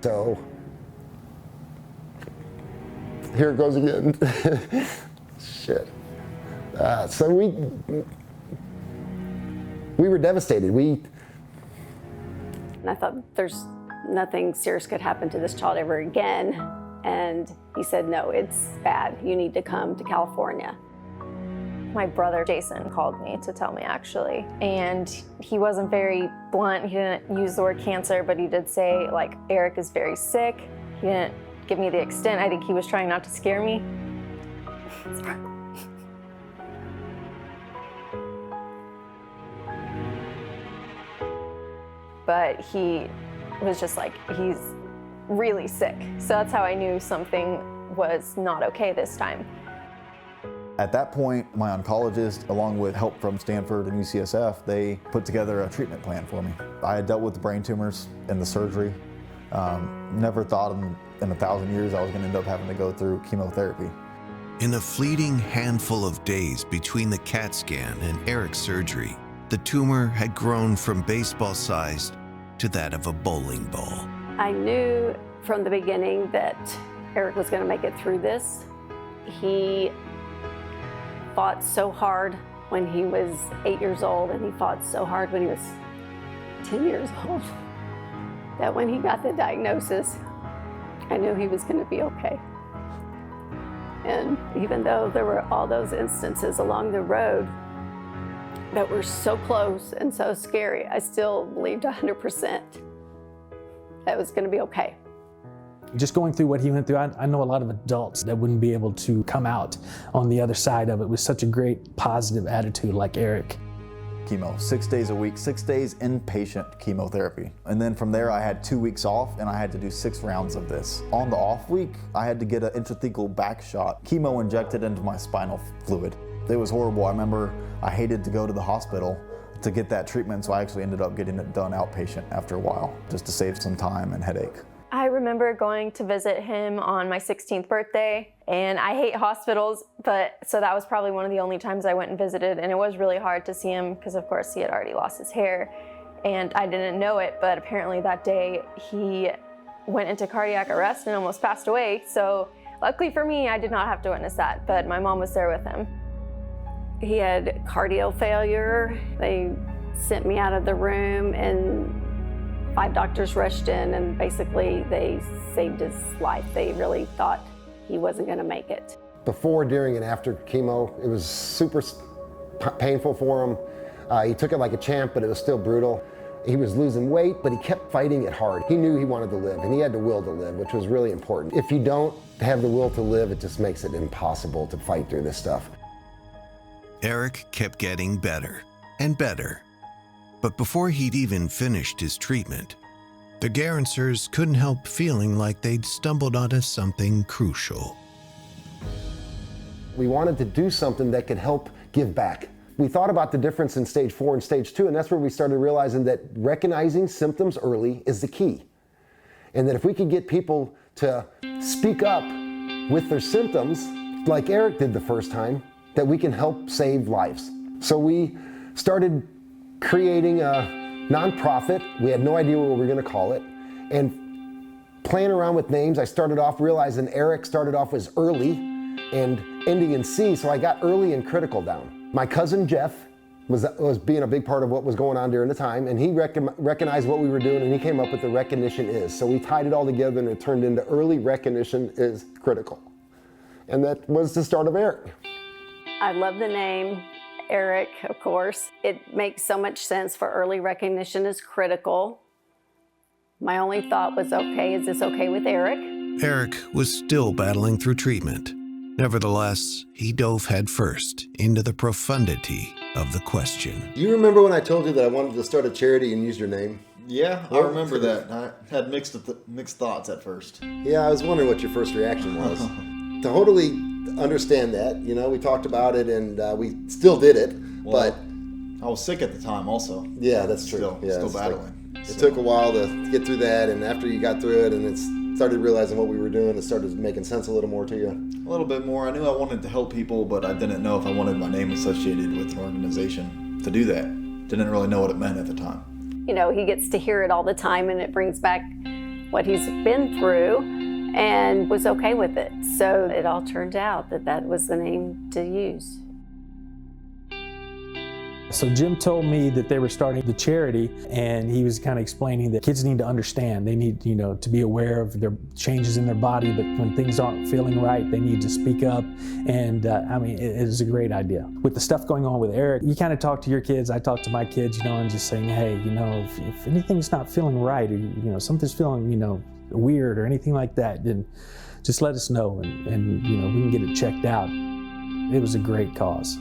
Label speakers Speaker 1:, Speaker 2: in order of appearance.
Speaker 1: So here it goes again. Shit. So we were devastated.
Speaker 2: And I thought there's nothing serious could happen to this child ever again. And he said, no, it's bad. You need to come to California.
Speaker 3: My brother Jason called me to tell me, actually, and he wasn't very blunt. He didn't use the word cancer, but he did say, like, Eric is very sick. He didn't give me the extent. I think he was trying not to scare me. But he was just like, he's really sick. So that's how I knew something was not okay this time.
Speaker 4: At that point, my oncologist, along with help from Stanford and UCSF, they put together a treatment plan for me. I had dealt with the brain tumors and the surgery. Never thought in 1,000 years I was going to end up having to go through chemotherapy.
Speaker 5: In a fleeting handful of days between the CAT scan and Eric's surgery, the tumor had grown from baseball-sized to that of a bowling ball.
Speaker 2: I knew from the beginning that Eric was going to make it through this. He fought so hard when he was 8 years old, and he fought so hard when he was 10 years old, that when he got the diagnosis, I knew he was going to be okay. And even though there were all those instances along the road that were so close and so scary, I still believed 100% that it was going to be okay.
Speaker 6: Just going through what he went through, I know a lot of adults that wouldn't be able to come out on the other side of it with such a great positive attitude like Eric.
Speaker 4: Chemo, 6 days a week, 6 days inpatient chemotherapy. And then from there I had 2 weeks off and I had to do 6 rounds of this. On the off week, I had to get an intrathecal back shot, chemo injected into my spinal fluid. It was horrible. I remember I hated to go to the hospital to get that treatment, so I actually ended up getting it done outpatient after a while, just to save some time and headache.
Speaker 3: I remember going to visit him on my 16th birthday, and I hate hospitals, so that was probably one of the only times I went and visited, and it was really hard to see him because, of course, he had already lost his hair, and I didn't know it, but apparently that day he went into cardiac arrest and almost passed away, so luckily for me, I did not have to witness that, but my mom was there with him. He had cardio failure. They sent me out of the room, and 5 doctors rushed in, and basically they saved his life. They really thought he wasn't going to make it.
Speaker 1: Before, during, and after chemo, it was super painful for him. He took it like a champ, but it was still brutal. He was losing weight, but he kept fighting it hard. He knew he wanted to live, and he had the will to live, which was really important. If you don't have the will to live, it just makes it impossible to fight through this stuff.
Speaker 5: Eric kept getting better and better. But before he'd even finished his treatment, the Garensers couldn't help feeling like they'd stumbled onto something crucial.
Speaker 1: We wanted to do something that could help give back. We thought about the difference in stage 4 and stage 2, and that's where we started realizing that recognizing symptoms early is the key. And that if we could get people to speak up with their symptoms, like Eric did the first time, that we can help save lives. So we started creating a nonprofit. We had no idea what we were going to call it. And playing around with names, I started off realizing Eric started off as early and ending in C, so I got early and critical down. My cousin Jeff was being a big part of what was going on during the time, and he recognized what we were doing, and he came up with the recognition is. So we tied it all together, and it turned into early recognition is critical. And that was the start of Eric.
Speaker 2: I love the name, Eric, of course. It makes so much sense for early recognition is critical. My only thought was, okay, is this okay with Eric?
Speaker 5: Eric was still battling through treatment. Nevertheless, he dove headfirst into the profundity of the question.
Speaker 1: Do you remember when I told you that I wanted to start a charity and use your name?
Speaker 4: Yeah, I remember that. I had mixed thoughts at first.
Speaker 1: Yeah, I was wondering what your first reaction was. Totally understand that. You know, we talked about it and we still did it,
Speaker 4: Well,
Speaker 1: but
Speaker 4: I was sick at the time also.
Speaker 1: yeah, that's true.
Speaker 4: Still
Speaker 1: It's
Speaker 4: battling.
Speaker 1: It took a while to get through that, and after you got through it and it started realizing what we were doing, it started making sense a little more to you.
Speaker 4: A little bit more. I knew I wanted to help people, but I didn't know if I wanted my name associated with an organization to do that. Didn't really know what it meant at the time.
Speaker 2: You know, he gets to hear it all the time, and it brings back what he's been through and was okay with it. So it all turned out that that was the name to use.
Speaker 6: So Jim told me that they were starting the charity, and he was kind of explaining that kids need to understand. They need, to be aware of their changes in their body, but when things aren't feeling right, they need to speak up. And it is a great idea. With the stuff going on with Eric, you kind of talk to your kids, I talk to my kids, and just saying, hey, if anything's not feeling right, or, something's feeling, weird or anything like that, then just let us know, and we can get it checked out. It was a great cause.